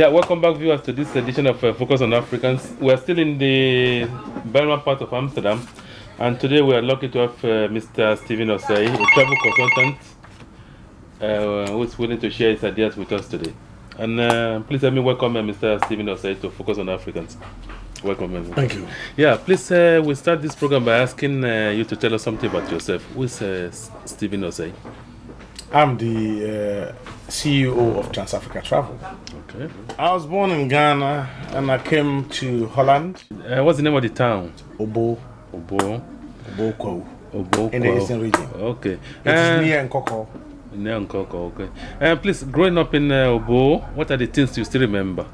Yeah, welcome back, viewers, to this edition of Focus on Africans. We are still in the Belgian part of Amsterdam, and today we are lucky to have Mr. Stephen Osei, a travel consultant who is willing to share his ideas with us today. And please let me welcome Mr. Stephen Osei to Focus on Africans. Welcome. Thank you. Yeah, please, we start this program by asking you to tell us something about yourself. Who is Stephen Osei? I'm the CEO of Trans-Africa Travel. Okay. I was born in Ghana and I came to Holland. What's the name of the town? Obo. Obo. In the eastern region. Okay. It is near Nkoko. Near Nkoko, okay. Please, growing up in Obo, what are the things you still remember?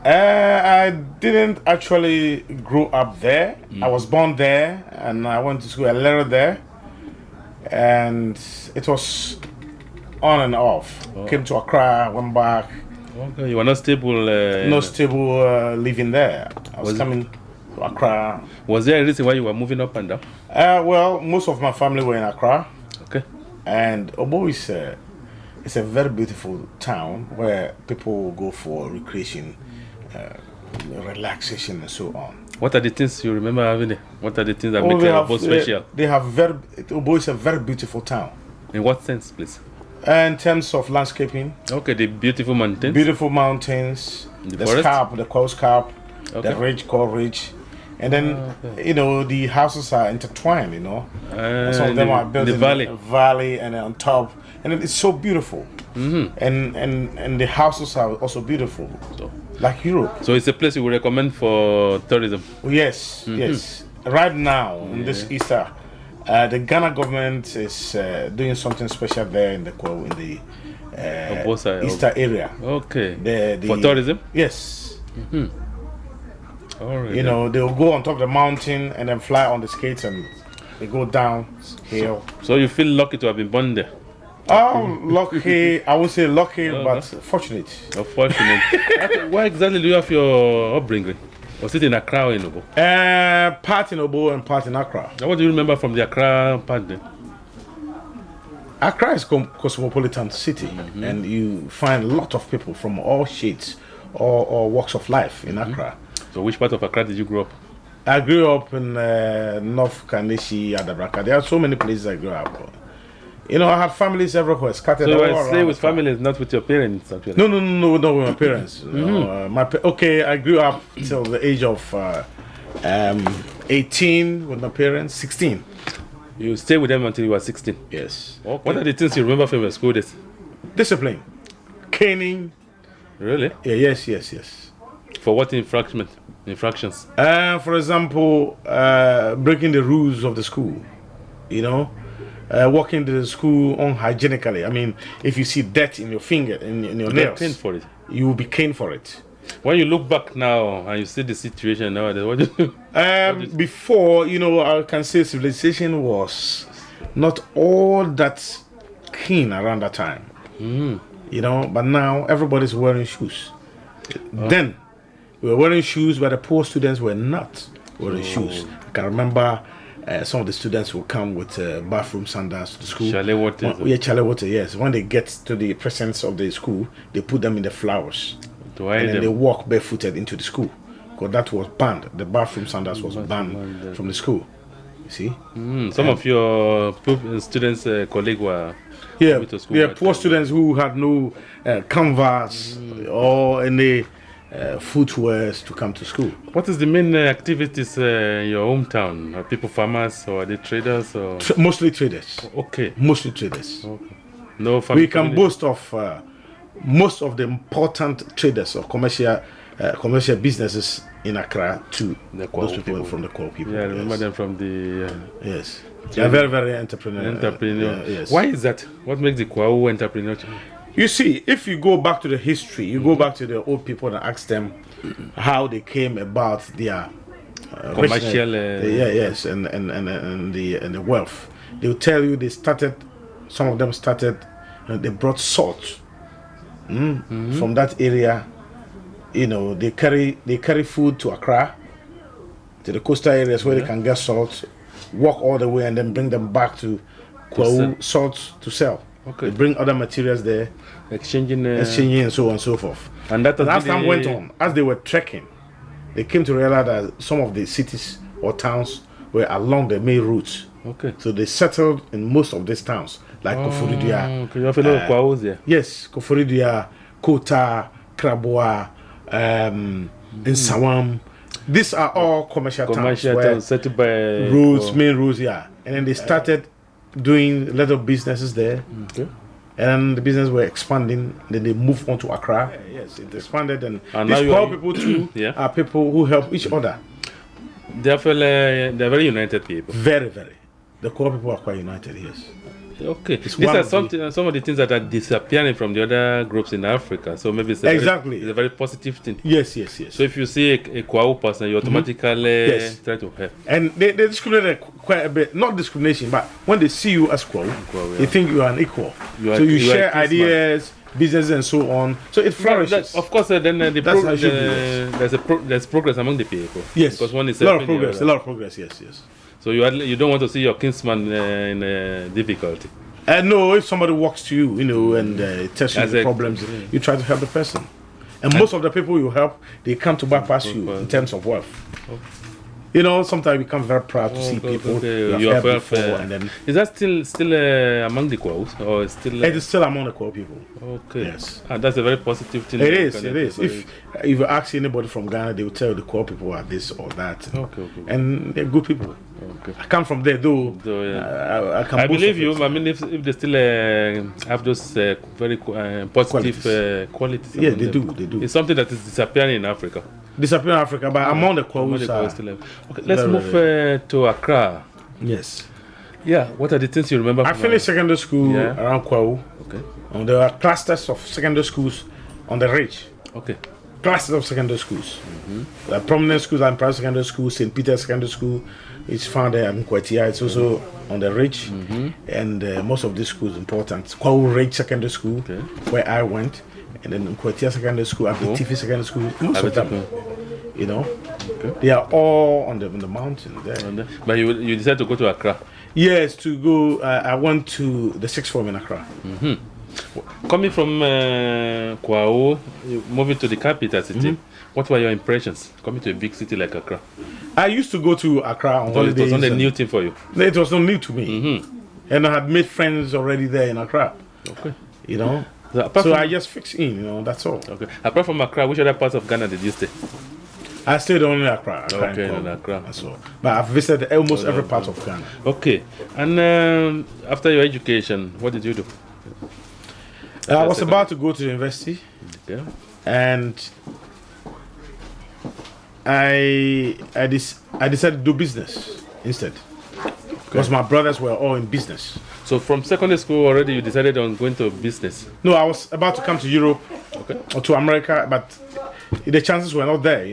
I didn't actually grow up there. I was born there and I went to school a little there. And it was on and off. Came to Accra, went back. Okay, you were not stable? No stable living there. I was coming to Accra. Was there a reason why you were moving up and down? Well, most of my family were in Accra. Okay. And Obo is it's a very beautiful town where people go for recreation, relaxation, and so on. What are the things you remember having there? What are the things that make Obo special? Obo is a very beautiful town. In what sense, please? In terms of landscaping. Okay, the beautiful mountains. Beautiful mountains. The scarp, the coast scarp, the ridge, coral ridge. And then, you know, the houses are intertwined, you know. Some of them are built in the valley and on top. And it's so beautiful. And the houses are also beautiful. Like Europe. So it's a place you would recommend for tourism? Yes, yes. Right now, in this Easter, the Ghana government is doing something special there in the Easter area. Okay. For tourism? Yes. All right. You know, they'll go on top of the mountain and then fly on the skates and they go down hill. So you feel lucky to have been born there? Lucky, I would say lucky, but fortunate. Fortunate. Where exactly do you have your upbringing? Was it in Accra or in Obo? Part in Obo and part in Accra. What do you remember from the Accra part then? Accra is a cosmopolitan city, and you find a lot of people from all shades or walks of life in Accra. So which part of Accra did you grow up? I grew up in North Kaneshi, Adabraka. There are so many places I grew up. You know, I have families everywhere, scattered all around. So you stay with families, not with your parents, actually? No, not with my parents. I grew up till the age of 18 with my parents, 16. You stayed with them until you were 16? Yes. Okay. What are the things you remember from your school days? Discipline. Caning. Really? Yeah, yes. For what infractions? For example, breaking the rules of the school, you know. Walking to the school unhygienically. I mean, if you see dirt in your finger, in your nails, caned for it. You will be caned for it. When you look back now and you see the situation nowadays, what do you do? Before, you know, I can say civilization was not all that keen around that time. You know, but now everybody's wearing shoes. Then we were wearing shoes, but the poor students were not wearing shoes. I can remember. Some of the students will come with bathroom sandals to the school. Chalet water. Chalet water, yes. When they get to the presence of the school, they put them in the flowers. And then they walk barefooted into the school. Because that was banned. The bathroom sandals was banned from the school. You see? Some of your students, colleagues were to school. Yeah, poor students who had no canvas or any footwear to come to school. What is the main activities in your hometown? Are people farmers or are they traders? Or? Mostly traders. Okay. Mostly traders. Okay. No family. We can boast of most of the important traders or commercial businesses in Accra to those people from the Kwao people. Yeah, I remember them from the... yes. They are very, very entrepreneurial. Yes. Why is that? What makes the Kwao entrepreneurial? You see, if you go back to the history, you go back to the old people and ask them how they came about their commercial, and the wealth. They will tell you some of them started, they brought salt from that area. You know, they carry food to Accra, to the coastal areas where they can get salt, walk all the way and then bring them back to Kwao salt to sell. Okay. They bring other materials there, Exchanging. exchanging and so on and so forth. And that has And as been time the- went on, as they were trekking, they came to realize that some of the cities or towns were along the main routes. Okay. So they settled in most of these towns, like Koforidua. Okay, you have a lot of Kwaos there. Yes, Koforidua, Kota, Kraboa, Nsawam. These are all commercial towns where towns settled by roads, main roads, yeah. And then they started doing a lot of businesses there. Okay. And the business were expanding. Then they moved on to Accra. Yes, it expanded. And And now these you poor are- people too Yeah. are people who help each other. Therefore, they're very united people. Very, very. The poor people are quite united, yes. Okay. These one are of some of the things that are disappearing from the other groups in Africa. So maybe it's a Exactly. it's a very positive thing. Yes, yes, yes. So if you see a Kwao person, you automatically Yes. try to help. And they discriminate quite a bit. Not discrimination, but when they see you as Kwao, Kwao, yeah. they think you are an equal. You are- so you you are share a kinsman. ideas, business, and so on. So it flourishes. Of course, then the That's how it should be, there's progress among the people. Yes. Because one is a lot of helping the progress. A other. lot of progress, yes, yes. So you don't want to see your kinsman in difficulty. No, if somebody walks to you, and tells you As the a- problems, you try to help the person. And most of the people you help, they come to bypass you in terms of wealth. Sometimes we become very proud to see people Okay. you have helped helped, before, and then is that still among the Kwaos, or still? it is still among the poor people. Okay. Yes. That's a very positive thing. It is, it is. If you ask anybody from Ghana, they will tell you the poor people are this or that. Okay. And they're good people. Okay. I come from there, though. So, yeah. I can I boast believe of you. it. I mean, if they still have those very positive qualities. Yeah, among they them. do, they do. It's something that is disappearing in Africa. Disappear in Africa, but among the Among the Kwahus Kwaos are... still have. Okay, let's very, move to Accra. Yes. Yeah, what are the things you remember? I from finished secondary school Yeah. around Kwahu. Okay. And there are clusters of secondary schools on the ridge. Okay. Clusters of secondary schools. There are prominent schools like private secondary school, St. Peter's Secondary School. It's found there in Kwetia. It's also on the ridge. And most of these schools important. Kwahu Ridge Secondary School, Okay. where I went. And then Kwetia Secondary School, Abitifi Secondary School. Most of them, they are all on the mountain there. But you decided to go to Accra. Yes, to go. I went to the sixth form in Accra. Coming from Kwao, moving to the capital city, what were your impressions coming to a big city like Accra? I used to go to Accra on So it holidays. was not a and- new thing for you. It was not new to me. And I had made friends already there in Accra. Okay. So, apart from, I just fixed in, that's all. okay. Apart from Accra, which other parts of Ghana did you stay? I stayed only in Accra. Okay, and in Accra. That's all. But I've visited almost every part of Ghana. Okay. And after your education, what did you do? I was about to go to the university, Yeah. and I decided to do business instead. Because my brothers were all in business. So from secondary school already you decided on going to business. No, I was about to come to Europe Okay. or to America, but the chances were not there,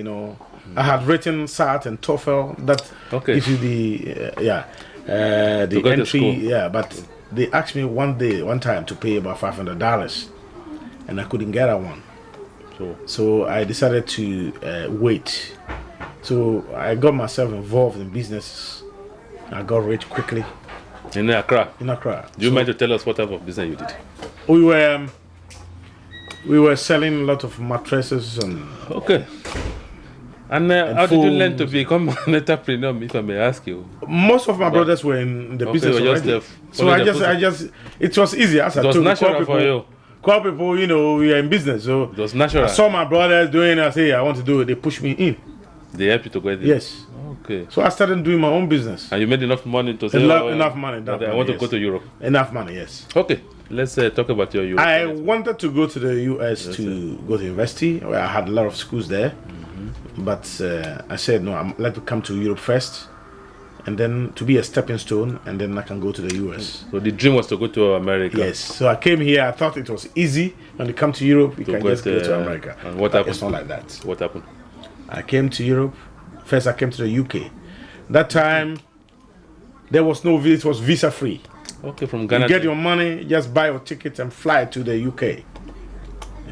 I had written SAT and TOEFL that Okay. gives you the To go to entry, school. but they asked me one time to pay about $500, and I couldn't get that one. So I decided to wait. So I got myself involved in business. I got rich quickly In Accra. in Accra. Do you mind to tell us what type of business you did? We were selling a lot of mattresses and Okay. And how did you learn to phones. become an entrepreneur, if I may ask you? most of my brothers were in the Okay, business you were just already. the- So only I the just, it was easy. As I It was told you, natural for you. Call people, we are in business. So It was natural. I saw my brothers doing it. I say, I want to do it. They pushed me in. They helped you to get there. Yes. Okay. So I started doing my own business. And you made enough money to say, Enough money. I want to go to Europe. Enough money, yes. Okay. Let's talk about your Europe. I wanted to go to the US to go to university. Where I had a lot of schools there. But I said, no, I'd like to come to Europe first. And then to be a stepping stone. And then I can go to the US. So the dream was to go to America. Yes. So I came here. I thought it was easy. When you come to Europe, you can go just go to, to America. and what But happened? It's not like that. What happened? I came to Europe. First, I came to the UK. That time, there was no visa. It was visa free. Okay, from Ghana. You get your money, just buy your ticket and fly to the UK.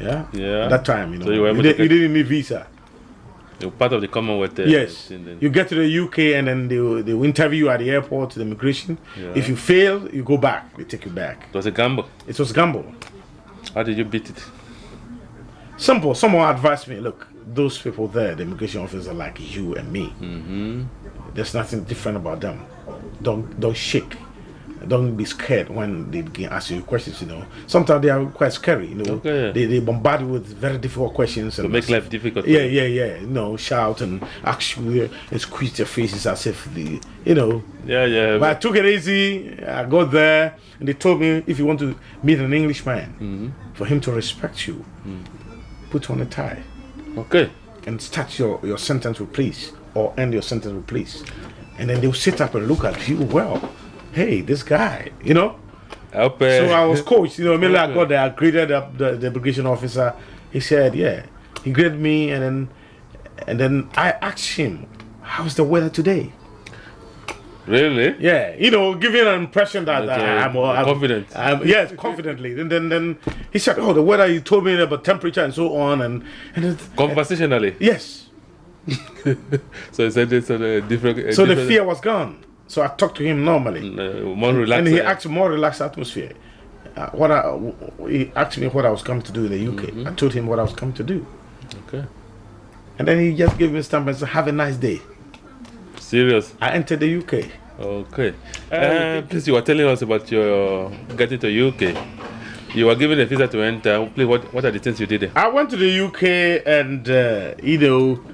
Yeah. Yeah. At that time, So you were able you to get- didn't need visa. You're part of the Commonwealth. Yes. Thing then. You get to the UK and then they will interview you at the airport, the immigration. Yeah. If you fail, you go back. They take you back. It was a gamble. It was gamble. How did you beat it? Simple. Someone advised me, look, those people there, the immigration officer like you and me. Mm-hmm. There's nothing different about them. Don't shake. Don't be scared when they begin ask you questions, you know. Sometimes they are quite scary, you know. Okay. They bombard you with very difficult questions. To and make life difficult. Yeah. You know, shout and ask you and squeeze their faces as if the, you know. Yeah. But I took it easy. I got there and they told me if you want to meet an Englishman, for him to respect you, put on a tie. Okay. And start your sentence with please or end your sentence with please. And then they'll sit up and look at you, well, hey, this guy, you know. So I was coached, you know. Immediately I got there, I greeted the immigration officer. He said, yeah. He greeted me and then I asked him, how's the weather today? Really? Yeah, you know, giving an impression that I'm confident. Yes, confidently. And then he said, oh, the weather, you told me about temperature and so on. And conversationally? Yes. So he said it's a different... So the fear was gone. So I talked to him normally. More relaxed. And he asked more relaxed atmosphere. He asked me what I was coming to do in the UK. I told him what I was coming to do. Okay. And then he just gave me a stamp and said, have a nice day. Serious? I entered the UK. Okay. Please, you were telling us about your getting to UK. You were given a visa to enter. Please, what are the things you did there? I went to the UK and, you know,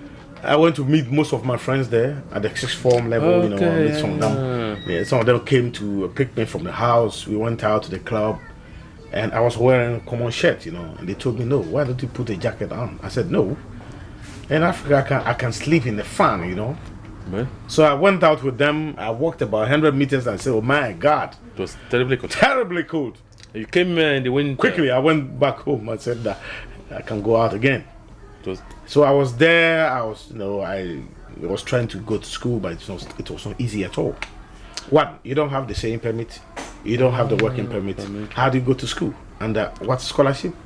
I went to meet most of my friends there at the sixth form level. You know, I met some of them. Yeah, some of them came to pick me from the house. We went out to the club, and I was wearing a common shirt, you know. And they told me, no, why don't you put a jacket on? I said, no. In Africa, I can sleep in the fan, you know. Man. So I went out with them. I walked about 100 meters and said, oh my God. It was terribly cold. Terribly cold. You came in the winter. Quickly, I went back home. I said that I can go out again. So I was there. I was trying to go to school, but it was not easy at all. One, you don't have the same permit. You don't have the working permit. How do you go to school? And what scholarship?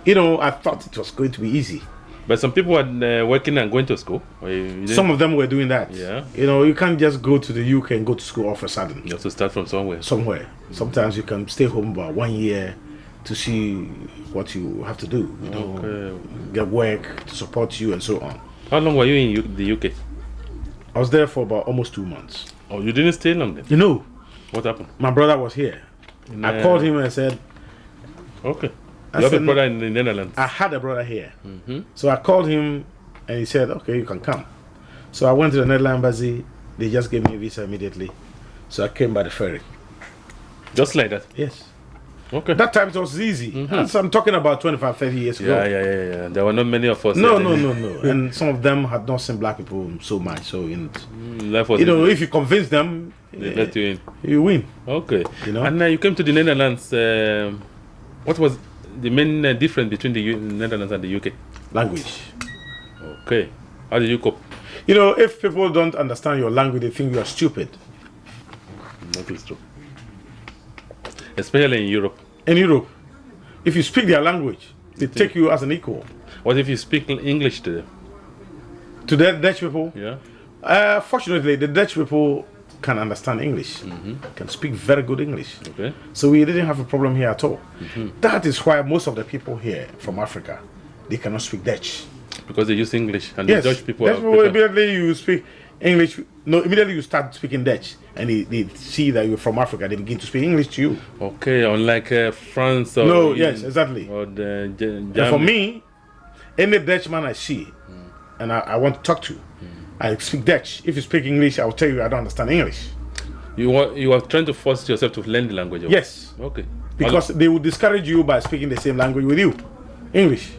You know, I thought it was going to be easy. But some people were working and going to school. Some of them were doing that. Yeah. You know, you can't just go to the UK and go to school all of a sudden. You have to start from somewhere. Sometimes you can stay home about 1 year to see what you have to do. You know, get work to support you and so on. How long were you in the UK? I was there for about almost 2 months. Oh, you didn't stay long then? You know. What happened? My brother was here. I called him and I said... Okay. You have a brother in the Netherlands? I had a brother here. So I called him and he said, okay, you can come. So I went to the Netherlands embassy. They just gave me a visa immediately. So I came by the ferry. Just like that? Yes. Okay. That time it was easy. So I'm talking about 25, 30 years ago. Yeah. There were not many of us. No. And some of them had not seen black people so much. So, you know, if you convince them, they let you in. You win. Okay. You know? And you came to the Netherlands. What was the main difference between the Netherlands and the UK? Language. Okay. How did you cope? You know, if people don't understand your language, they think you are stupid. That is true. Especially in Europe. In Europe, if you speak their language, they take you as an equal. What if you speak English to them? To the Dutch people? Yeah. Fortunately, the Dutch people can understand English, can speak very good English. Okay. So we didn't have a problem here at all. That is why most of the people here from Africa, they cannot speak Dutch. Because they use English, and yes, the Dutch people that's why immediately you speak English. No, immediately you start speaking Dutch, and they see that you're from Africa. They begin to speak English to you. Okay, unlike France or... No, yes, exactly. Or the and for me, any Dutchman I see, and I want to talk to, I speak Dutch. If you speak English, I'll tell you I don't understand English. You are trying to force yourself to learn the language? Yes. Okay. Because they will discourage you by speaking the same language with you, English.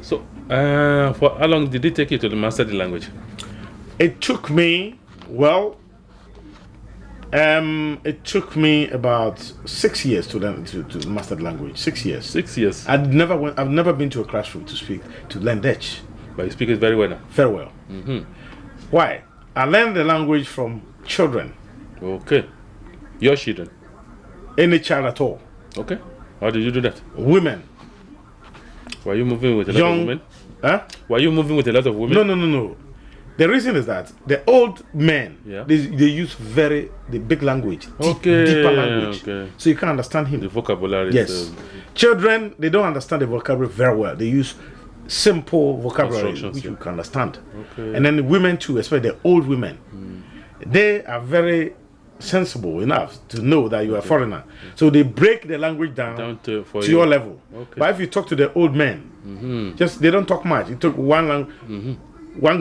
So, for how long did it take you to master the language? It took me, it took me about 6 years to learn to master the language. 6 years. 6 years. I've never been to a classroom to learn Dutch. But you speak it very well now. Very well. Why? I learned the language from children. Okay. Your children. Any child at all. Okay. How did you do that? Women. Were you moving with a lot of women? Huh? Were you moving with a lot of women? No. The reason is that the old men, Yeah. they use the big language, Okay. deeper language, Okay. so you can't understand him. The vocabulary. Yes. Children, they don't understand the vocabulary very well. They use simple vocabulary Constructions, which yeah. you can understand. Okay. And then the women too, especially the old women, they are very sensible enough to know that you are a foreigner. So they break the language down to your level. Okay. But if you talk to the old men, just they don't talk much. You took one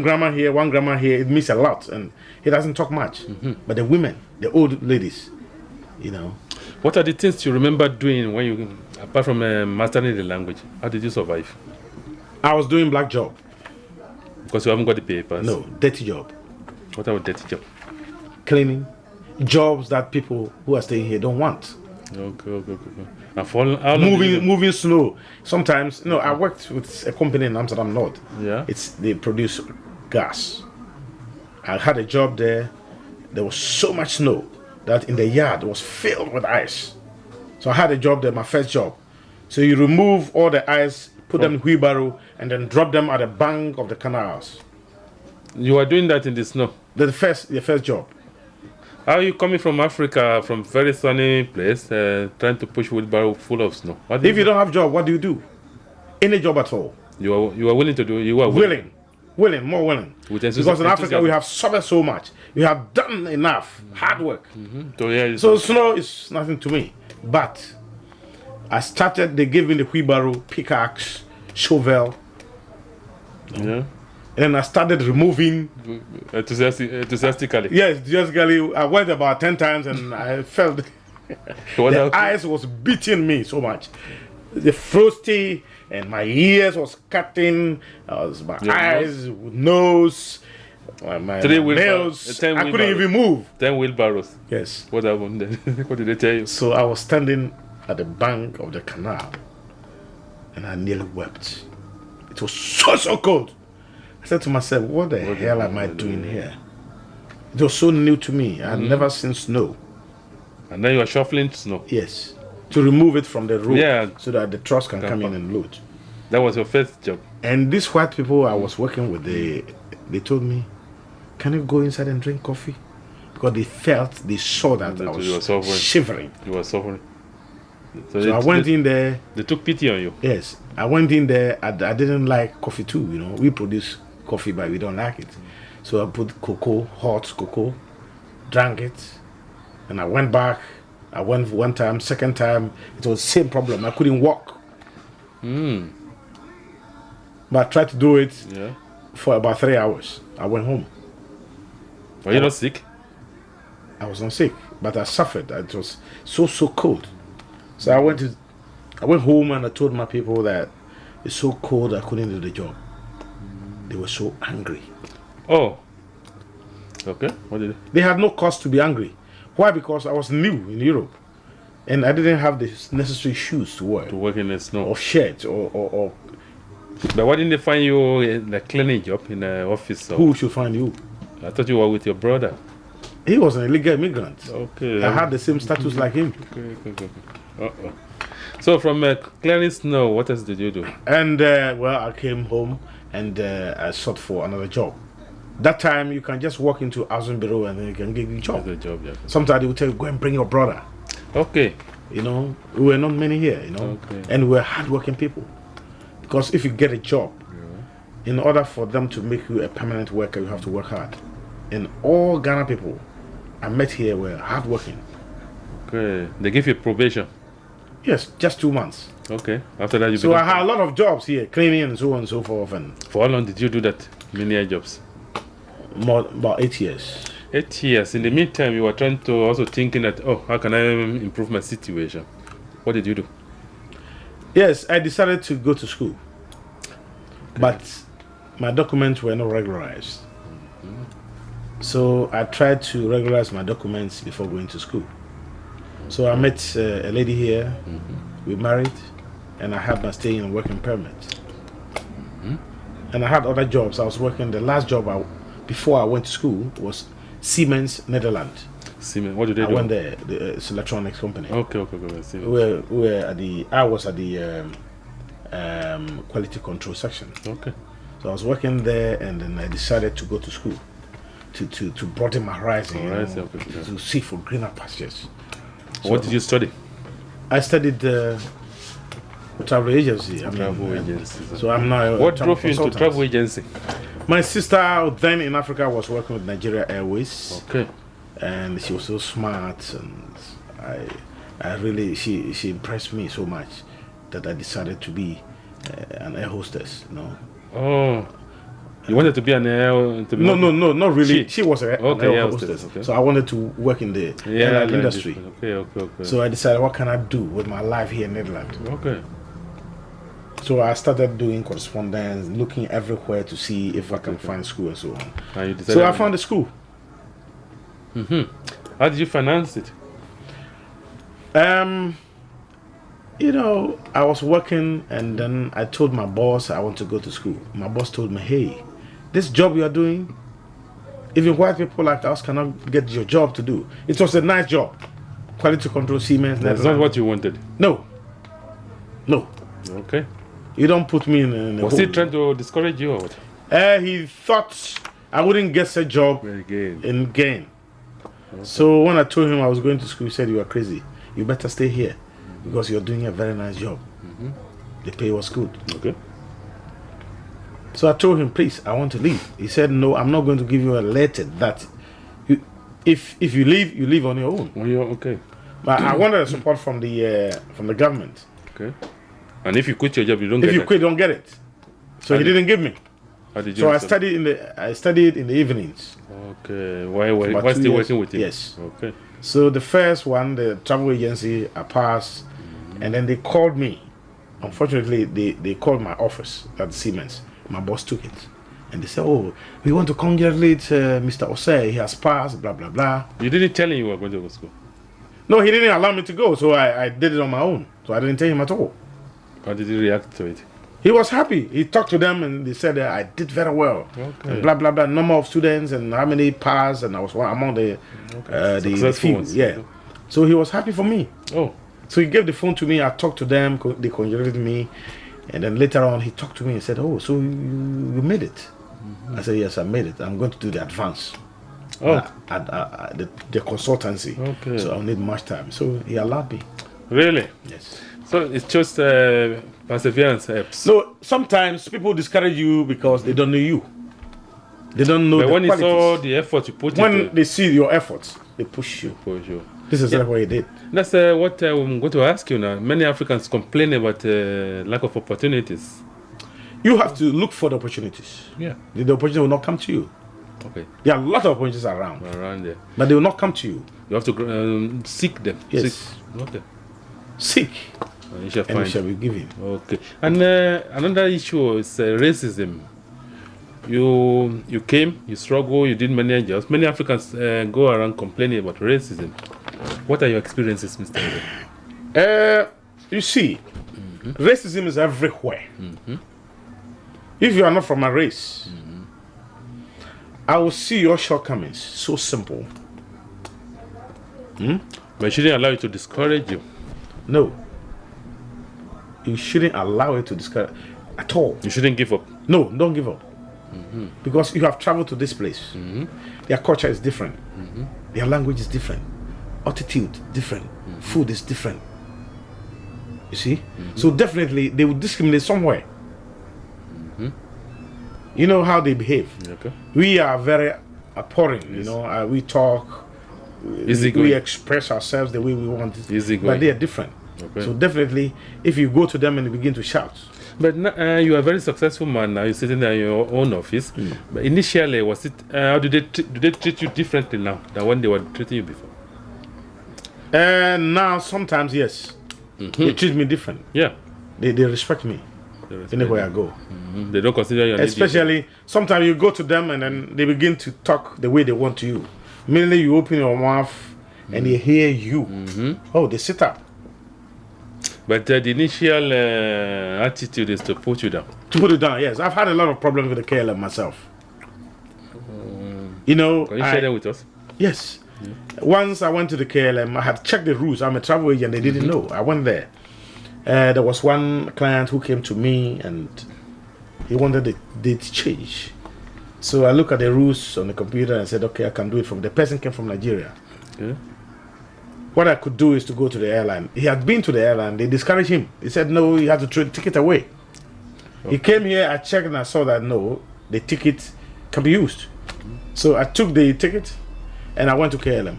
grammar here, one grammar here. It means a lot, and he doesn't talk much. But the women, the old ladies, you know. What are the things you remember doing when you, apart from mastering the language? How did you survive? I was doing black job. Because you haven't got the papers. No, dirty job. What about dirty job? Cleaning. Jobs that people who are staying here don't want. Okay. And for how long did you do? Moving snow. Sometimes, I worked with a company in Amsterdam North. Yeah. They produce gas. I had a job there. There was so much snow that in the yard was filled with ice. So I had a job there, my first job. So you remove all the ice, put them in wheelbarrow, and then drop them at the bank of the canals. You were doing that in the snow? The first job. How are you coming from Africa, from very sunny place, trying to push wheelbarrow full of snow? If you don't have job, what do you do? Any job at all. You are willing to do. You are willing, more willing. Because in Africa we have suffered so much. We have done enough hard work. So snow is nothing to me. But I started. They gave me the wheelbarrow, pickaxe, shovel. Yeah. And then I started removing. Enthusiastically. Yes, enthusiastically. I went about 10 times and I felt the ice was beating me so much. The frosty and my ears was cutting. My eyes, nose, my nails. I couldn't even move. 10 wheelbarrows. Yes. What happened then? What did they tell you? So I was standing at the bank of the canal and I nearly wept. It was so cold. I said to myself, what the hell am I doing here? It was so new to me. I had never seen snow. And then you are shuffling snow? Yes. To remove it from the road so that the trucks can come in and load. That was your first job? And these white people I was working with, they told me, can you go inside and drink coffee? Because they saw that I was shivering. You were suffering. So I went in there. They took pity on you? Yes. I went in there. I didn't like coffee too, We produce coffee, but we don't like it. So I put hot cocoa, drank it, and I went back. I went one time, second time, it was the same problem. I couldn't walk. But I tried to do it for about 3 hours. I went home. Were you not sick? I was not sick, but I suffered. It was so cold. So I went home and I told my people that it's so cold I couldn't do the job. They were so angry. Oh. Okay. What did they had no cause to be angry. Why? Because I was new in Europe. And I didn't have the necessary shoes to wear. To work in the snow. Or shirt or But why didn't they find you in a cleaning job in an office? Who should find you? I thought you were with your brother. He was an illegal immigrant. Okay. I had the same status like him. Okay. Uh-oh. So from clearing snow, what else did you do? And I came home and I sought for another job. That time you can just walk into housing bureau and then you can get a job. Sometimes they will tell you, go and bring your brother. Okay. We were not many here, Okay. And we were hardworking people. Because if you get a job, in order for them to make you a permanent worker, you have to work hard. And all Ghana people I met here were hardworking. Okay. They give you probation? Yes, just 2 months. Okay. After that, So I had a lot of jobs here, cleaning and so on and so forth. And for how long did you do that? Many jobs? About 8 years. 8 years. In the meantime, you were trying to also thinking that, how can I improve my situation? What did you do? Yes, I decided to go to school. Okay. But my documents were not regularized. So I tried to regularize my documents before going to school. So I met a lady here. We married, and I had my staying and working permit. And I had other jobs. I was working. The last job before I went to school was Siemens, Netherlands. Siemens. What did they do? I went there. It's an electronics company. Okay. I was at the quality control section. Okay. So I was working there, and then I decided to go to school to broaden my horizon, to see for greener pastures. So what did you study? I studied travel agency. So I'm now. What drove you into travel agency? My sister then in Africa was working with Nigeria Airways. Okay. And she was so smart, and I really she impressed me so much that I decided to be an air hostess. Oh, you wanted to be an air? No, not really. She was an air hostess. Okay. So I wanted to work in the airline industry. Okay. So I decided, what can I do with my life here in Netherlands? Okay. So I started doing correspondence, looking everywhere to see if I can find school and so on. So I found a school. How did you finance it? I was working, and then I told my boss I want to go to school. My boss told me, hey, this job you are doing, even white people like us cannot get your job to do. It was a nice job. Quality control, Siemens. That's not what you wanted. No. Okay. You don't put me in a Was hole. he trying to discourage you or what? He thought I wouldn't get a job in gain. Okay. So when I told him I was going to school, he said, you are crazy. You better stay here because you're doing a very nice job. The pay was good. Okay. So I told him, please, I want to leave. He said, no, I'm not going to give you a letter that if you leave, you leave on your own. Okay. But I wanted support from the government. Okay. And if you quit your job, you don't get it. If you quit, you don't get it. So he didn't give me. How did you So I studied in the evenings. Okay. Why still working with him? Yes. Okay. So the first one, the travel agency, I passed, and then they called me. Unfortunately, they called my office at Siemens. My boss took it, and they said, "Oh, we want to congratulate Mr. Osei. He has passed. Blah blah blah." You didn't tell him you were going to go to school. No, he didn't allow me to go, so I did it on my own. So I didn't tell him at all. How did he react to it? He was happy. He talked to them, and they said I did very well. Okay. And blah blah blah. Number of students and how many passed, and I was one among the successful few. ones. Yeah. So he was happy for me. Oh. So he gave the phone to me. I talked to them. They congratulated me, and then later on he talked to me and said, "Oh, so you made it?" I said, "Yes, I made it. I'm going to do the advance." The consultancy. Okay. So I'll need much time. So he allowed me. Really? Yes. So it's just perseverance helps. No, sometimes people discourage you because they don't know you. They don't know But the when qualities. he saw the effort you put When into they see your efforts, they push you. for sure. This is what he did. That's what I'm going to ask you now. Many Africans complain about lack of opportunities. You have to look for the opportunities. Yeah. The opportunity will not come to you. Okay. There are a lot of opportunities around, Around there. but they will not come to you. You have to seek them. Yes. Seek. Okay. Seek, And you shall and you find. shall be given. Okay. And another issue is racism. You came, you struggle, you did many jobs. Many Africans go around complaining about racism. What are your experiences, Mr. Osei? You see, racism is everywhere. If you are not from a race, I will see your shortcomings. So simple. But it shouldn't allow you to discourage you. No. You shouldn't allow it to discourage at all. You shouldn't give up. No, don't give up. Because you have traveled to this place. Their culture is different. Their language is different. Attitude different. Food is different. You see? So definitely they will discriminate somewhere. You know how they behave. Okay. We are very abhorring. You know, we talk. We express ourselves the way we want it. But they are different. Okay. So definitely, if you go to them and you begin to shout. But you are a very successful man now. You're sitting there in your own office. But initially, was it? How do they treat you differently now than when they were treating you before? Now sometimes yes, they treat me different. Yeah. They respect me anywhere I go. They don't consider you. Especially sometimes you go to them and then they begin to talk the way they want to you. Immediately you open your mouth and they hear you. Oh, they sit up. But the initial attitude is to put you down. To put it down, yes. I've had a lot of problems with the KLM myself. You know, Can you share them with us? Yes. Once I went to the KLM, I had checked the rules. I'm a travel agent. They didn't know. I went there. There was one client who came to me and He wanted the date change. So I looked at the rules on the computer and said, okay, I can do it from. The person came from Nigeria. Okay. What I could do is to go to the airline. He had been to the airline. They discouraged him. He said, no, you have to throw the ticket away. Okay. He came here, I checked and I saw that, no, the ticket can be used. So I took the ticket and I went to KLM.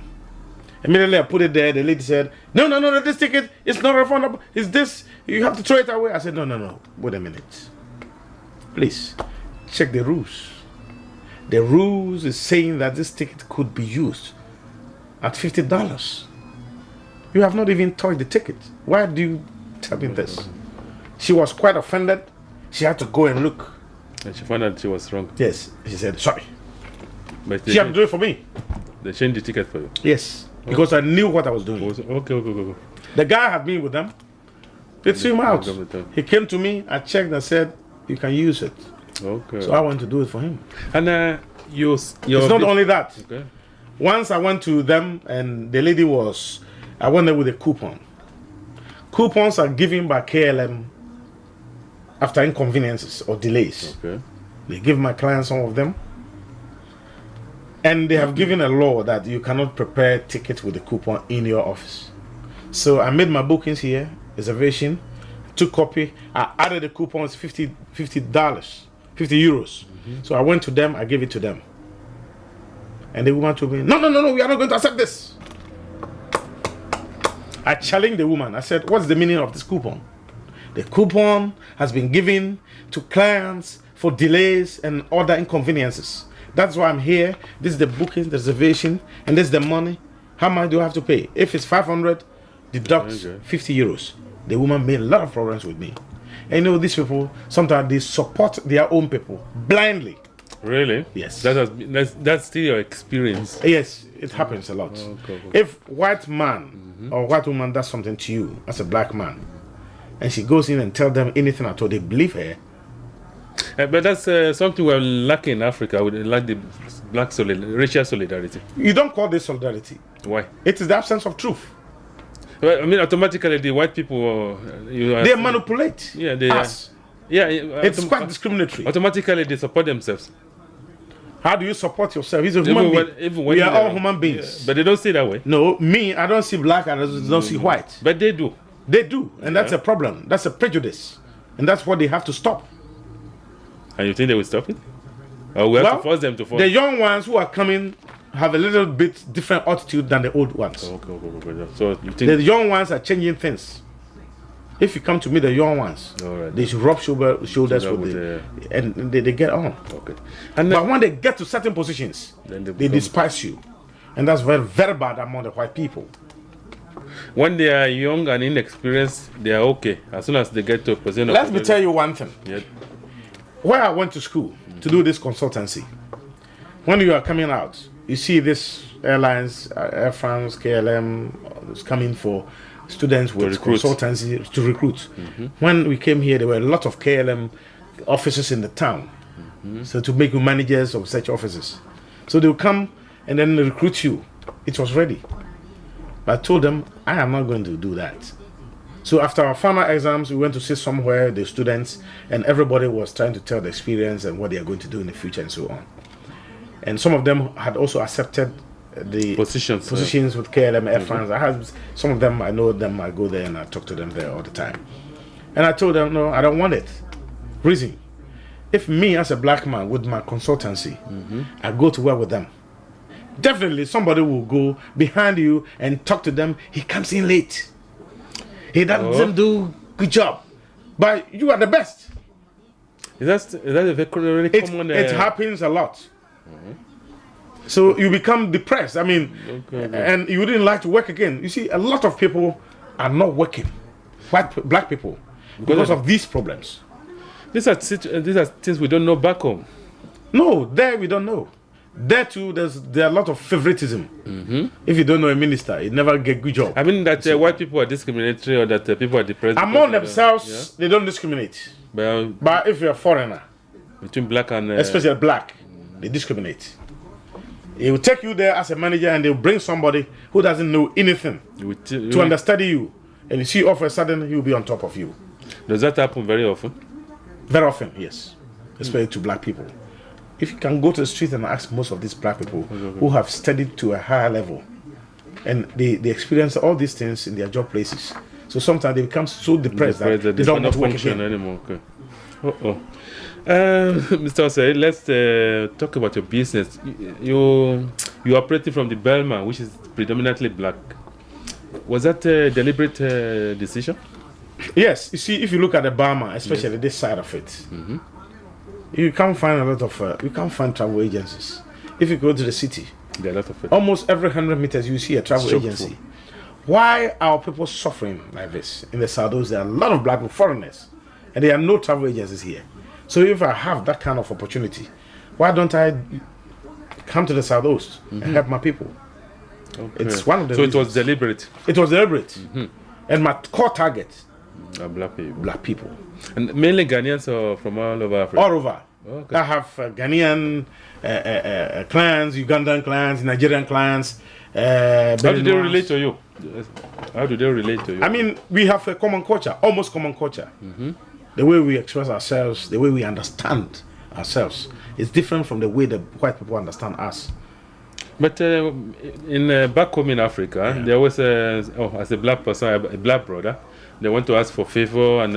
Immediately I put it there. The lady said, no, this ticket is not refundable. It's this. You have to throw it away. I said, no. Wait a minute. Please, check the rules. The rules is saying that this ticket could be used at $50. You have not even touched the ticket. Why do you tell me this? She was quite offended. She had to go and look. And she found out she was wrong. She said, sorry. But She had to do it for me. They changed the ticket for you? Yes, because I knew what I was doing. Okay. The guy had been with them. They threw him out. He came to me, I checked and said, you can use it. Okay. So I went to do it for him. And it's not only that. Okay. Once I went to them and the lady I went there with a coupon. Coupons are given by KLM after inconveniences or delays. Okay. They give my clients some of them. And they have given a law that you cannot prepare tickets with the coupon in your office. So I made my bookings here, reservation, took copy. I added the coupons $50. So I went to them, I gave it to them. And the woman told me, no, we are not going to accept this. I challenged the woman. I said, what's the meaning of this coupon? The coupon has been given to clients for delays and other inconveniences. That's why I'm here. This is the booking, the reservation, and this is the money. How much do I have to pay? If it's 500, deduct €50. The woman made a lot of problems with me. And these people, sometimes they support their own people blindly. Really? Yes. That's still your experience? Yes, it happens a lot. Okay. If white man or white woman does something to you as a black man, and she goes in and tells them anything at all, they believe her. But that's something we're lacking in Africa. We lack the black racial solidarity. You don't call this solidarity. Why? It is the absence of truth. Well, I mean, automatically the white people they manipulate. Yeah, they us. It's quite discriminatory. Automatically they support themselves. How do you support yourself? He's a human being. We are all human beings. Yeah, but they don't see it that way. No, me, I don't see black and I don't see white. But they do. They do, and that's a problem. That's a prejudice, and that's what they have to stop. And you think they will stop it? Or we have to force them to force? The young ones who are coming have a little bit different attitude than the old ones. Okay. So you think the young ones are changing things. If you come to me, the young ones, they should rub shoulders with and they get on. Okay. But when they get to certain positions, they despise you, and that's very, very bad among the white people. When they are young and inexperienced, they are okay. As soon as they get to a position, let me tell you one thing. Yeah. Where I went to school to do this consultancy, when you are coming out, you see this airlines, Air France, KLM, is coming for students with consultancy to recruit. When we came here, there were a lot of KLM offices in the town. So to make you managers of such offices. So they will come and then recruit you. It was ready. But I told them, I am not going to do that. So after our final exams, we went to sit somewhere, the students, and everybody was trying to tell the experience and what they are going to do in the future and so on. And some of them had also accepted the positions with KLM, Air France. I have some of them, I know them, I go there and I talk to them there all the time. And I told them, no, I don't want it. Reason, if me as a black man with my consultancy, I go to work with them, definitely somebody will go behind you and talk to them. He comes in late. He doesn't do good job. But you are the best. Is that a very common... It happens a lot. So you become depressed. I mean, and you wouldn't like to work again. You see, a lot of people are not working. Black people. Because of these problems. These are things we don't know back home. No, there we don't know. There too, there are a lot of favoritism. If you don't know a minister, you never get good job. I mean that white people are discriminatory or that people are depressed. Among themselves, they don't discriminate. But if you're a foreigner, between black and... especially black, they discriminate. It will take you there as a manager and they'll bring somebody who doesn't know anything to understudy you. And you see all of a sudden, he'll be on top of you. Does that happen very often? Very often, yes. especially to black people. If you can go to the street and ask most of these black people who have studied to a higher level, and they experience all these things in their job places. So sometimes they become so depressed that they don't want to work function again. anymore. Okay. Mr. Osei, let's talk about your business. You operated from the Belma, which is predominantly black. Was that a deliberate decision? Yes, you see, if you look at the Burma, especially this side of it, you can't find a lot of you can't find travel agencies. If you go to the city, there are a lot of it. Almost every 100 meters you see a travel agency. Why are people suffering like this? In the Southwest, there are a lot of black foreigners, and there are no travel agencies here. So if I have that kind of opportunity, why don't I come to the Southwest and help my people? Okay. It's one of the So reasons. it was deliberate. It was deliberate. And my core target, Black people. black people. And mainly Ghanaians or from all over Africa? All over. Okay. I have Ghanaian clans, Ugandan clans, Nigerian clans. How do they Benin relate to you? How do they relate to you? I mean, we have a common culture, almost common culture. The way we express ourselves, the way we understand ourselves is different from the way the white people understand us. But in back home in Africa, there was as a black person, a black brother, they want to ask for favor and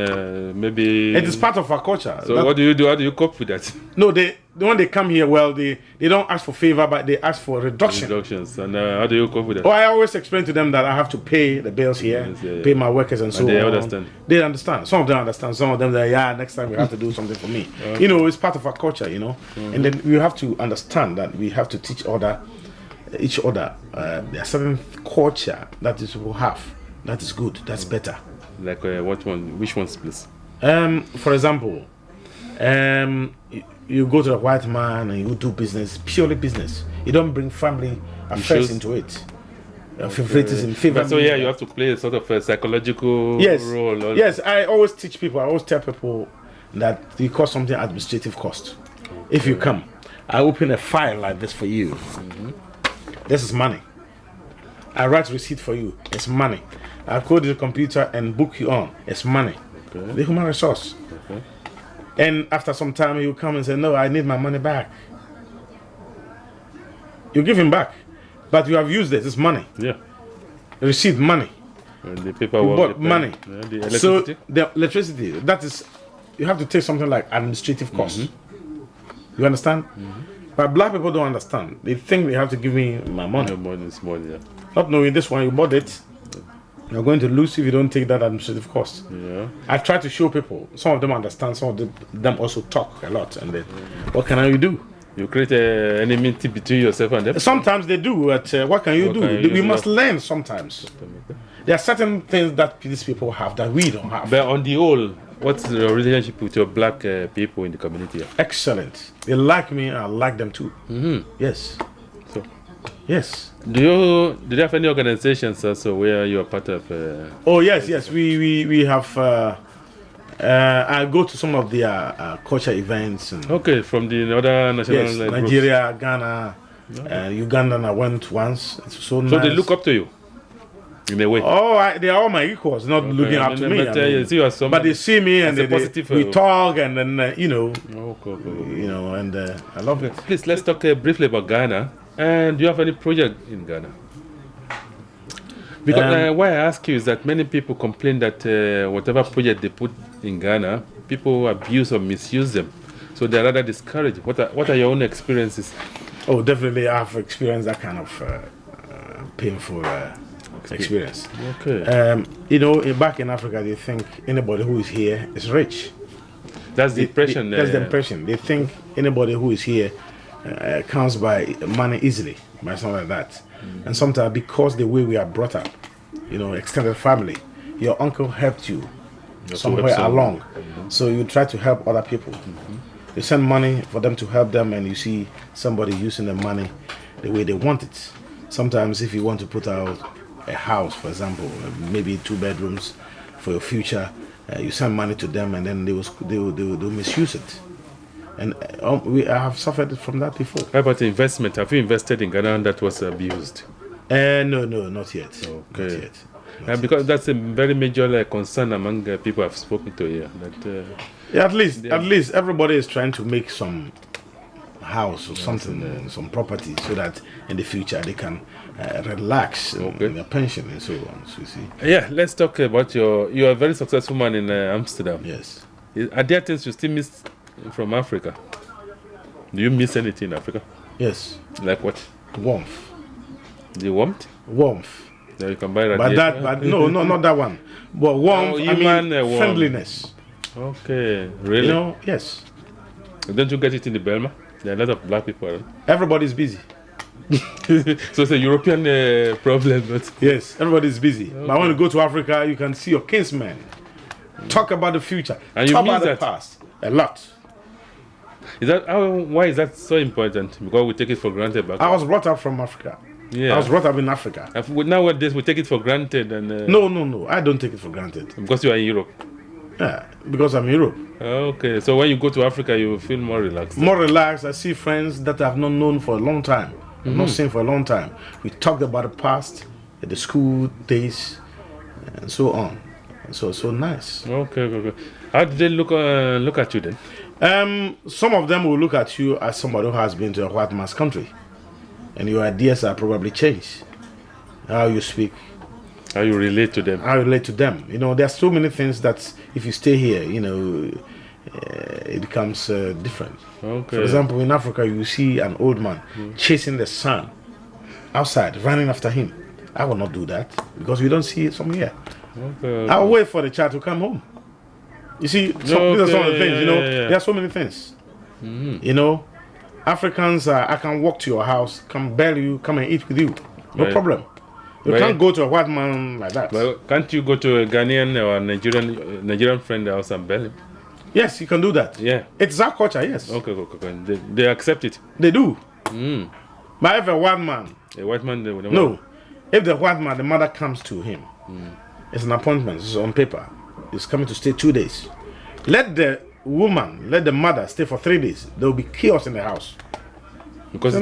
maybe. It is part of our culture. So what do you do? How do you cope with that? No, when they come here, well, they don't ask for favor, but they ask for reduction. Reductions. And how do you cope with that? Oh, I always explain to them that I have to pay the bills here, pay my workers and so they on. understand. They understand. Some of them understand. Some of them, next time you have to do something for me. You know, it's part of our culture, you know. And then we have to understand that we have to teach each other. There are certain culture that these people have. That is good. That's better. Like what one? Which ones, please? For example, you go to a white man and you do business, purely business. You don't bring family affairs into it. Favoritism, favor. So you have to play a sort of a psychological role. Yes, I always teach people. I always tell people that you cost something administrative cost. If you come, I open a file like this for you. This is money. I write receipt for you. It's money. I code the computer and book you on. It's money. Okay. The human resource. Okay. And after some time, you come and say, no, I need my money back. You give him back. But you have used it. It's money. Yeah. You received money. And the paperwork. You bought money. The electricity. So the electricity, that is, you have to take something like administrative cost. You understand? But black people don't understand. They think they have to give me my money. Your money is money, yeah. Not knowing this one, you bought it. You're going to lose if you don't take that administrative cost. Yeah. I try to show people. Some of them understand. Some of them also talk a lot. And then, what can you do? You create an enmity between yourself and them. Sometimes they do. But what can you do? We must learn sometimes. There are certain things that these people have that we don't have. But on the whole, what's the relationship with your black people in the community? Excellent. They like me. I like them too. Yes. So. Yes. Do you have any organizations also where you are part of? Oh yes. We have. I go to some of their culture events. And okay, from the other national. Yes, Nigeria, Ghana, Uganda. I went once. It's so nice. So they look up to you, in a way. Oh, they are all my equals, not looking up to me. But they see me and we talk and then you know. You know, and I love it. Please let's talk briefly about Ghana. And do you have any project in Ghana? Because why I ask you is that many people complain that whatever project they put in Ghana, people abuse or misuse them. So they're rather discouraged. What are your own experiences? Oh, definitely I've experienced that kind of painful experience. Okay. You know, back in Africa, they think anybody who is here is rich. That's the impression. That's the impression. They think anybody who is here comes by money easily, by something like that. And sometimes because the way we are brought up, you know, extended family, your uncle helped you somewhere along. So you try to help other people. You send money for them to help them, and you see somebody using the money the way they want it. Sometimes if you want to put out a house, for example, maybe 2 bedrooms for your future, you send money to them, and then they will misuse it. And I have suffered from that before. How about investment? Have you invested in Ghana that was abused? No, not yet. Okay. Not yet. Because that's a very major concern among people I've spoken to here. That yeah, at least everybody is trying to make some house or something, some property, so that in the future they can relax in their pension and so on. So you see. Yeah, let's talk about you're a very successful man in Amsterdam. Yes. Are there things you still miss from Africa? Do you miss anything in Africa? Yes. Like what? Warmth. The warmth? Warmth. Now you can buy radiation. But no, not that one. But warmth, friendliness. Okay, really? You know, yes. Don't you get it in the Belma? There are a lot of black people around. Everybody's busy. So it's a European problem, but yes, everybody's busy. Okay. But when you go to Africa, you can see your kinsmen. Talk about the future. And talk you about miss the past. A lot. Why is that so important? Because we take it for granted back. I was brought up from Africa. Yeah. I was brought up in Africa. Nowadays we take it for granted and No. I don't take it for granted. Because you are in Europe. Yeah, because I'm in Europe. Okay, so when you go to Africa, you feel more relaxed. More relaxed. I see friends that I've not known for a long time. I've not seen for a long time. We talked about the past, the school days, and so on. So nice. Okay. How did they look at you then? Some of them will look at you as somebody who has been to a white man's country, and your ideas are probably changed. How you speak, how you relate to them. You know, there are so many things that if you stay here, you know, it becomes different. Okay. For example, in Africa, you see an old man chasing the sun outside, running after him. I will not do that because we don't see it from here. Okay. I'll wait for the child to come home. You see, these are some of the things, you know. Yeah. There are so many things. You know, Africans, I can walk to your house, come bail you, come and eat with you. No problem. You can't go to a white man like that. Well, can't you go to a Ghanaian or a Nigerian friend house and bail him? Yes, you can do that. Yeah. It's our culture, yes. Okay. They accept it. They do. But if a white man... A white man, they would never... No. If the white man, the mother comes to him, it's an appointment, it's on paper. It's coming to stay 2 days. Let the mother stay for 3 days. There will be chaos in the house. Because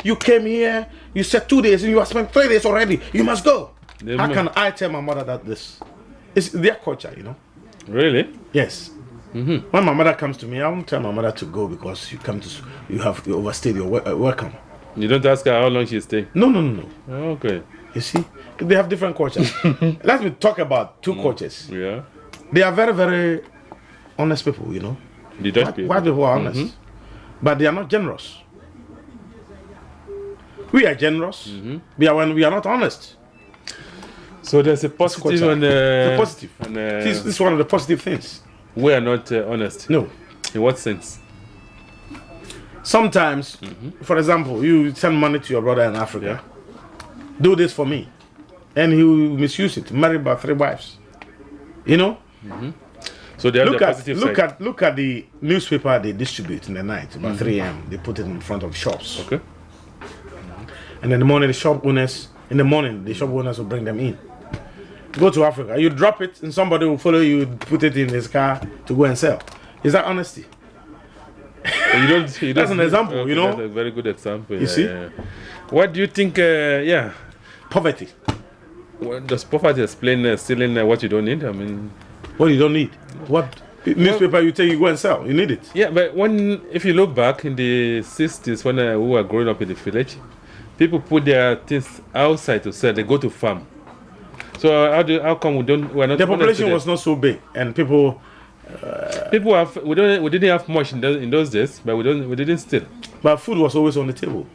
you came here, you said 2 days, and you have spent 3 days already. You must go. How can I tell my mother that this? It's their culture, you know. Really? Yes. When my mother comes to me, I won't tell my mother to go because you overstayed your welcome. You don't ask her how long she's staying? No. Okay. You see, they have different cultures. Let me talk about two cultures. Yeah. They are very, very honest people, you know. The Dutch people. White people are honest, but they are not generous. We are generous, when we are not honest. So there's a positive and the positive. This is one of the positive things. We are not honest. No. In what sense? Sometimes, for example, you send money to your brother in Africa. Do this for me, and he will misuse it. Married by 3 wives. You know. So they have the positive side. Look at the newspaper they distribute in the night about 3 a.m. They put it in front of shops. Okay. And in the morning, the shop owners will bring them in. Go to Africa, you drop it, and somebody will follow you, put it in his car to go and sell. Is that honesty? That's an example, you know. That's a very good example. You see? What do you think? Poverty. Does poverty explain stealing what you don't need? I mean, what you don't need? What newspaper you take, you go and sell? You need it. Yeah, but if you look back in the 60s when we were growing up in the village, people put their things outside to sell. They go to farm. So how come we're not? The population was not so big, and people. We didn't have much in those days, but we didn't steal. But food was always on the table.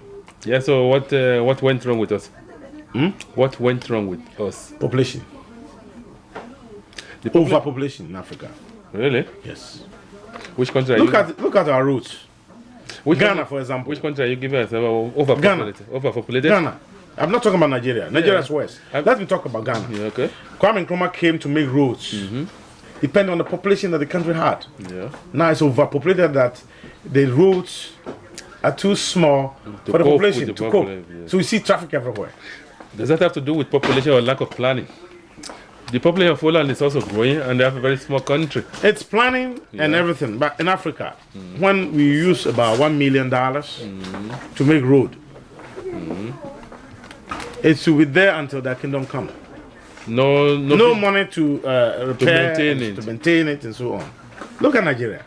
Yeah. So what went wrong with us? What went wrong with us? Population. Overpopulation in Africa. Really? Yes. Which country? Look at our roots. Ghana, for example. Which country are you giving us overpopulated? Overpopulated. Ghana. I'm not talking about Nigeria. Nigeria's worse. Let me talk about Ghana. Yeah, okay. Kwame Nkrumah came to make roads. Depending on the population that the country had. Yeah. Now it's overpopulated that the roads are too small for the population to cope. Yeah. So we see traffic everywhere. Does that have to do with population or lack of planning? The population of Holland is also growing, and they have a very small country. It's planning and everything. But in Africa, when we use about $1 million to make road, it should be there until the kingdom come. No money to repair, maintain to maintain it, and so on. Look at Nigeria.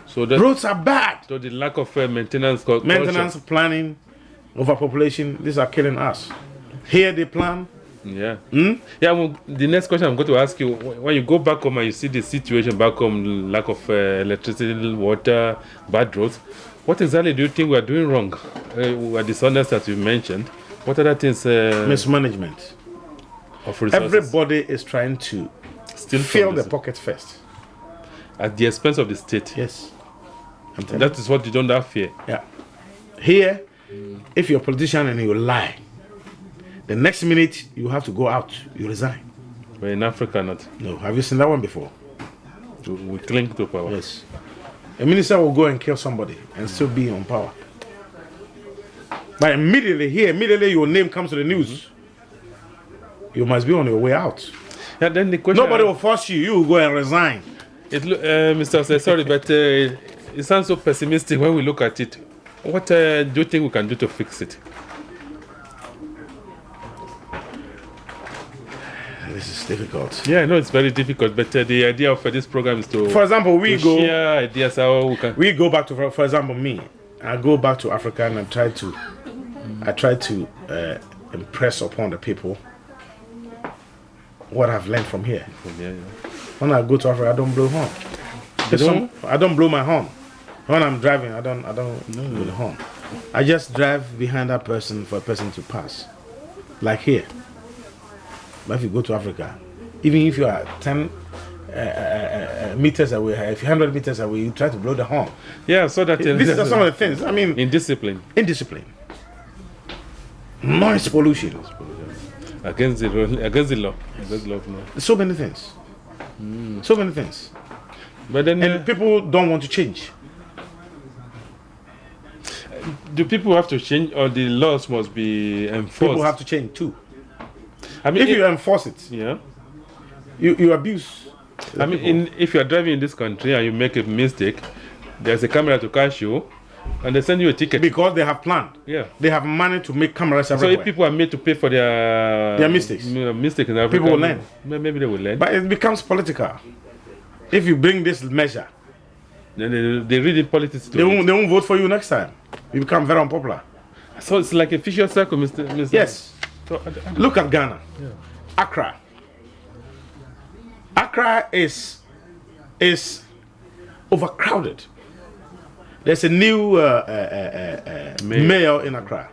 So the Roads are bad. So the lack of maintenance, Maintenance, planning, overpopulation, these are killing us. Here they plan. Yeah. Yeah. Well, the next question I'm going to ask you: when you go back home and you see the situation back home, lack of electricity, water, bad roads, what exactly do you think we are doing wrong? We are dishonest, as you mentioned. What other things? Mismanagement of resources. Everybody is trying to Still fill the pocket first, at the expense of the state. Yes. That is what you don't have fear. Yeah. Here, if you're a politician and you lie, the next minute you have to go out, you resign. But in Africa, not. No. Have you seen that one before? We cling to power. Yes. A minister will go and kill somebody and still be on power. But immediately your name comes to the news, you must be on your way out. Yeah, then the question. Nobody will force you. You will go and resign. Mr. Osei, sorry, but it sounds so pessimistic when we look at it. What do you think we can do to fix it? This is difficult. Yeah, I know it's very difficult, but the idea of this program is to, for example, share ideas how we can. We go back to, for example, me. I go back to Africa and I try to impress upon the people what I've learned from here. Yeah. When I go to Africa, I don't blow horn. I don't blow my horn. When I'm driving, I don't blow the horn. I just drive behind that person for a person to pass, like here. But if you go to Africa, even if you are 10 meters away, if you're 100 meters away, you try to blow the horn. Yeah, so that these are some of the things. I mean, indiscipline. Noise pollution. Against the law. So many things. So many things. But then, and people don't want to change. Do people have to change, or the laws must be enforced? People have to change too. I mean, if you enforce it, you abuse. I mean, if you are driving in this country and you make a mistake, there's a camera to catch you, and they send you a ticket because they have planned. Yeah, they have money to make cameras everywhere. So if people are made to pay for their mistakes, people will learn. Maybe they will learn. But it becomes political. If you bring this measure, then they read in politics. They won't vote for you next time. You become very unpopular. So it's like a vicious circle, Mr. Yes. So, look at Ghana. Yeah. Accra. Accra is overcrowded. There's a new mayor in Accra.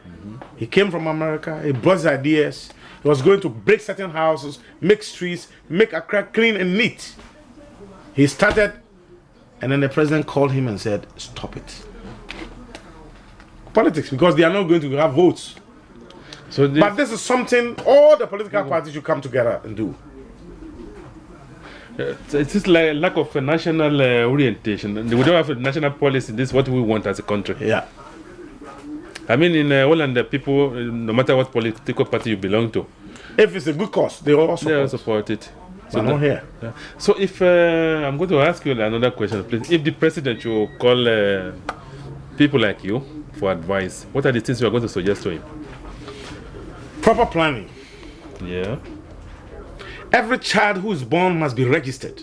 He came from America. He brought his ideas. He was going to break certain houses, make streets, make Accra clean and neat. He started, and then the president called him and said, "Stop it." Politics, because they are not going to have votes. So but this is something all the political parties should come together and do. It's just like lack of a national orientation. We don't have a national policy. This is what we want as a country. Yeah. I mean, in Holland, the people, no matter what political party you belong to, if it's a good cause, they all support it. So not here. Yeah. So if I'm going to ask you another question, please. If the president should call people like you for advice, what are the things you are going to suggest to him? Proper planning. Yeah. Every child who is born must be registered.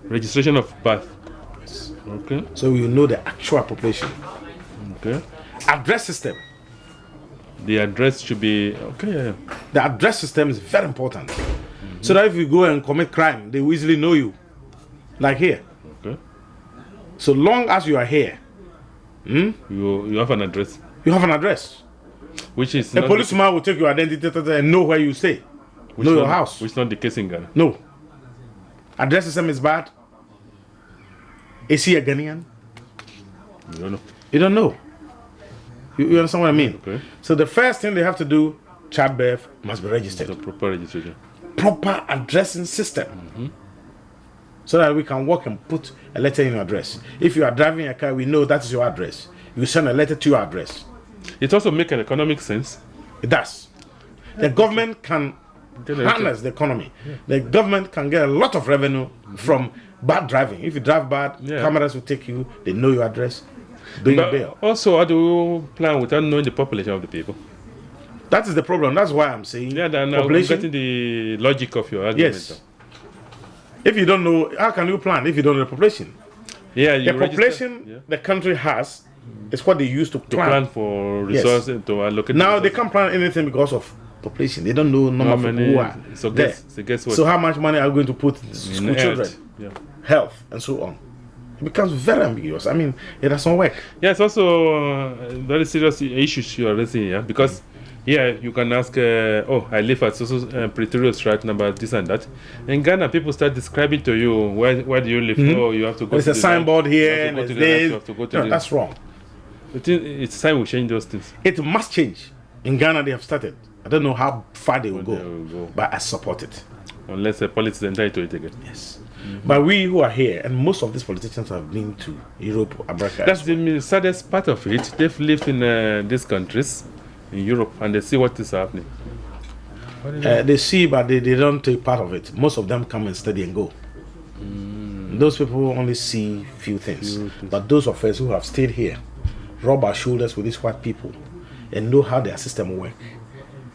Registration of birth. Yes. Okay. So you know the actual population. Okay. Address system. The address should be okay. Yeah. The address system is very important. So that if you go and commit crime, they will easily know you. Like here. Okay. So long as you are here, you have an address. You have an address. Which is a policeman will take your identity and know where you stay. Know your house. Which is not the case in Ghana. No. Address system is bad. Is he a Ghanaian? You don't know. You don't know. You understand what I mean? Okay. So the first thing they have to do, childbirth must be registered. The proper registration. Proper addressing system. So that we can walk and put a letter in your address. If you are driving a car, we know that is your address. You send a letter to your address. It also makes an economic sense. It does. The government can harness the economy. The government can get a lot of revenue from bad driving. If you drive bad, cameras will take you. They know your address. But also, how do you plan without knowing the population of the people? That is the problem. That's why I'm saying Yeah, then I'm getting the logic of your argument. Yes. If you don't know, how can you plan if you don't know the population? Yeah, the population the country has is what they use to plan. For resources, to allocate. Now they can't plan anything because of population. They don't know number of people who are there. Guess what? So how much money are you going to put in school children, health, and so on? It becomes very ambiguous. I mean, it doesn't work. Yeah, it's also very serious issues you are raising here, because you can ask, I live at Pretoria Street number this and that. In Ghana, people start describing to you where do you live. Oh, you have to go. There's to a signboard here. And no, that's wrong. It's time we change those things. It must change. In Ghana, they have started. I don't know how far they will go, but I support it. Unless the politics enter into it again. Yes. But we who are here, and most of these politicians have been to Europe, America. That's the saddest part of it. They've lived in these countries, in Europe, and they see what is happening. They see, but they don't take part of it. Most of them come and study and go. Those people only see few things. But those of us who have stayed here, rub our shoulders with these white people, and know how their system works,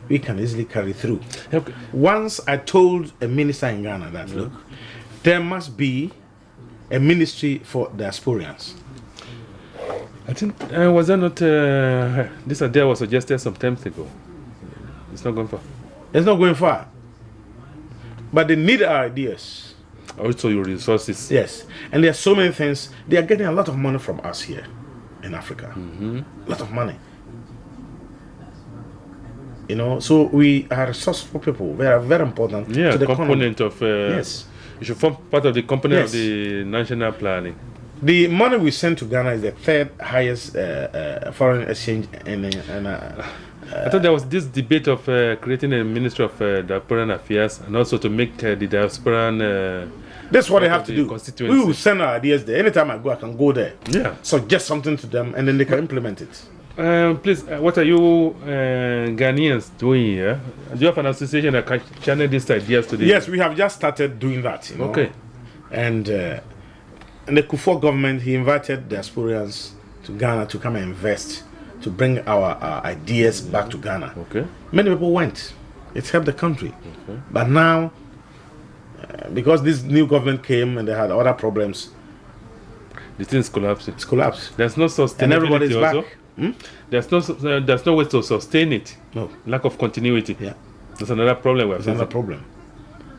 we can easily carry through. Okay. Once I told a minister in Ghana that, look, there must be a ministry for diasporians. I think, was there not, this idea was suggested some time ago. It's not going far. It's not going far. But they need our ideas. Also your resources. Yes. And there are so many things. They are getting a lot of money from us here in Africa. A lot of money. You know, so we are resourceful people. We are very important to the component economy. of... yes. You should form part of the component of the national planning. The money we send to Ghana is the third highest foreign exchange. I thought there was this debate of creating a Ministry of Diasporan Affairs, and also to make the diasporan... that's what they have to do. We will send our ideas there. Anytime I go, I can go there. Yeah. Suggest something to them, and then they can implement it. Please, what are you Ghanaians doing here? Do you have an association that can channel these ideas to the... Yes, we have just started doing that. You know? Okay. And the Kufuor government, he invited diasporians to Ghana to come and invest, to bring our ideas back to Ghana. Okay. Many people went. It helped the country. Okay. But now, because this new government came and they had other problems, the thing is collapsing. It's collapsed. There's no sustainability. And everybody's also. back. There's no way to sustain it. No. Lack of continuity. Yeah. That's another problem we have. That's another problem.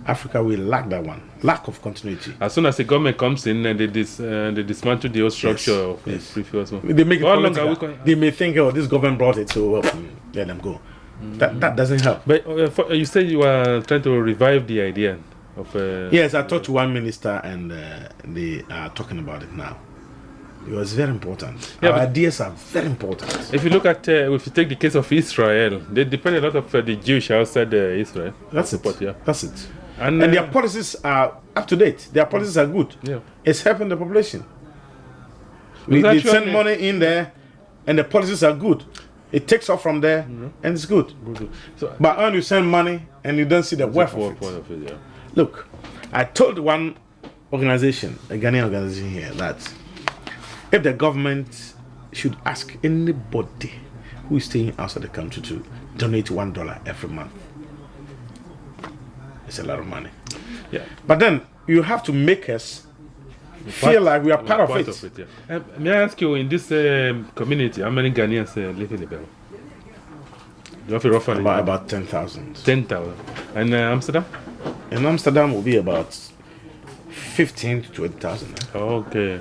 Africa will lack that one. Lack of continuity. As soon as the government comes in and they dismantle the old structure of the previous one. They make it political. They may think, oh, this government brought it, so let them go. That doesn't help. But you said you were trying to revive the idea of... yes, I talked to one minister and they are talking about it now. It was very important. Our ideas are very important. If you look at, if you take the case of Israel, they depend a lot of the Jewish outside Israel. That's it. Yeah. That's it. And their policies are up to date. Their policies are good. Yeah. It's helping the population. They send money in there, and the policies are good. It takes off from there, and it's good. So, but when you send money and you don't see the worth of it. Yeah. Look, I told one organization, a Ghanaian organization here, that if the government should ask anybody who is staying outside the country to donate $1 every month, it's a lot of money. Yeah. But then you have to make us feel like we are part of it. May I ask you, in this community, how many Ghanaians live in the Bell? About 10,000. 10,000. And Amsterdam? In Amsterdam, it will be about 15 to 20,000. Okay.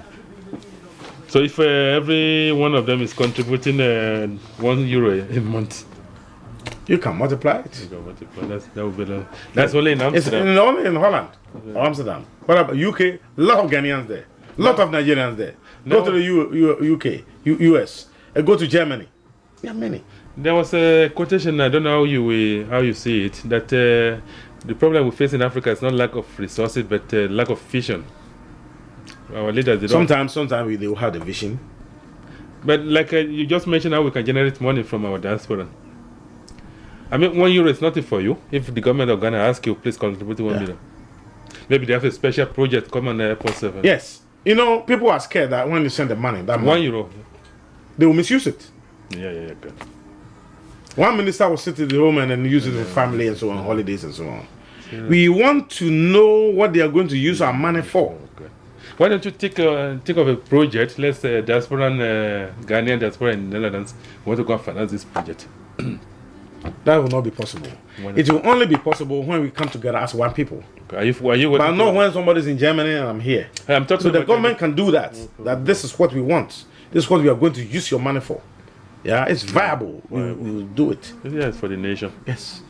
So if every one of them is contributing €1 a month, you can multiply it. That's only in Amsterdam. It's only in Holland or Amsterdam. What about UK? A lot of Ghanaians there. A lot of Nigerians there. Go to the UK, US. Go to Germany. There are many. There was a quotation, I don't know how you see it, that the problem we face in Africa is not lack of resources, but lack of vision. Our leaders, they don't. Sometimes they will have the vision. But like you just mentioned how we can generate money from our diaspora. I mean, €1 is nothing for you. If the government of Ghana asks you, please contribute to 1 million. Maybe they have a special project come on the airport server. Yes. You know, people are scared that when you send the money, that money, €1, they will misuse it. Yeah, good. One minister will sit at the home and then use it for family and so on, holidays and so on. We want to know what they are going to use our money for. Okay. Why don't you think of a project? Let's say diaspora and Ghanaian diaspora in the Netherlands want to go and finance this project. That will not be possible. It will only be possible when we come together as one people. Okay. Are you but not when somebody's in Germany and I'm here. I'm talking so the government can do that. That this is what we want. This is what we are going to use your money for. Yeah, it's viable. We will do it. Yes, for the nation. Yes.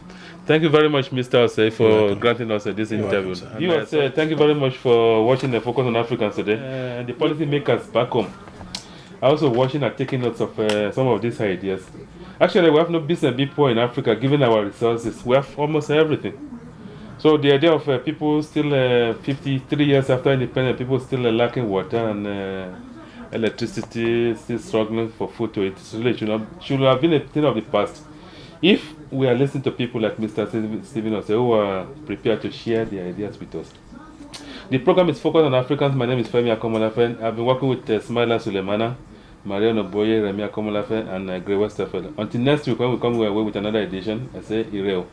Thank you very much, Mr. Osei, for granting us this interview. Thank you very much for watching the Focus on Africans today. And the policy makers back home are also watching and taking notes of some of these ideas. Actually, we have no business being poor in Africa, given our resources. We have almost everything. So the idea of people still 53 years after independence, people still lacking water and electricity, still struggling for food to eat, really should have been a thing of the past. If we are listening to people like Mr. Stephen Osei, who are prepared to share their ideas with us. The program is Focused on Africans. My name is Femi Akomolafe. I've been working with Smaila Sulemana, Maria Noboye, Remi Akomolafe, and Grey Westerfeld. Until next week, when we come away with another edition, I say, Ireo.